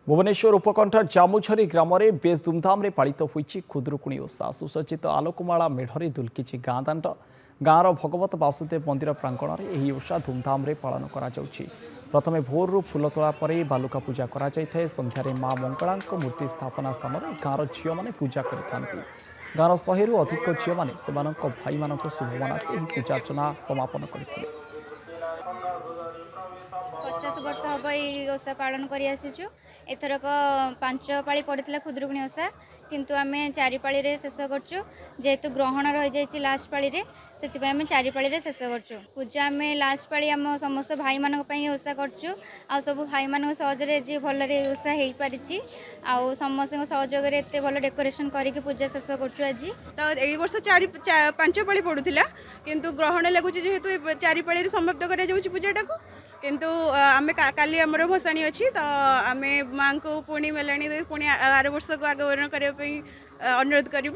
भुवनेश्वर उपकंठ जामुझरी ग्राम में बेस धूमधाम पालित होती खुदरुकुणी ओषा सुसज्जित आलोकमाला मेढ़े दुलकी गाँ दाण्ड गाँवर भगवत वासुदेव मंदिर प्रांगण में यह ओषा धूमधाम पालन प्रथमे भोरु फूल तोला पर बालुका पूजा कर संध्यारे माँ मंगला मूर्ति स्थापना स्थान में गाँवर झील मैंने पूजा करते गाँवर 100 रु अधिक झील मैंने भाई मान शुभ मनासी पूजार्चना समापन करते 50 वर्ष हम ये ओषा पालन कर एथरक 5 पाली पड़ता खुदरुकुणी ओषा किंतु आम 4 पाली शेष करचु जेहेतु ग्रहण रही जाइए लास्ट पाली से 4 पाली शेष करचु पूजा आम लास्ट पाली आम समस्त भाई मान ओषा करचु आ सब भाई मान सहजरे जी भलरे ओषा हो पारी आउ समस्त सहयोग एत भल डेकोरेशन करके पूजा शेष करचु आज तो यही वर्ष 5 पाली पड़ूला किंतु ग्रहण लगुच जेहेतु 4 पाली समाप्त कर पूजाटा को किंतु आम काली आमर भसाणी अच्छी तो आम माँ को पुणी मेलाणी पुणी आर वर्ष को आगमन करने अनुरोध करूँ।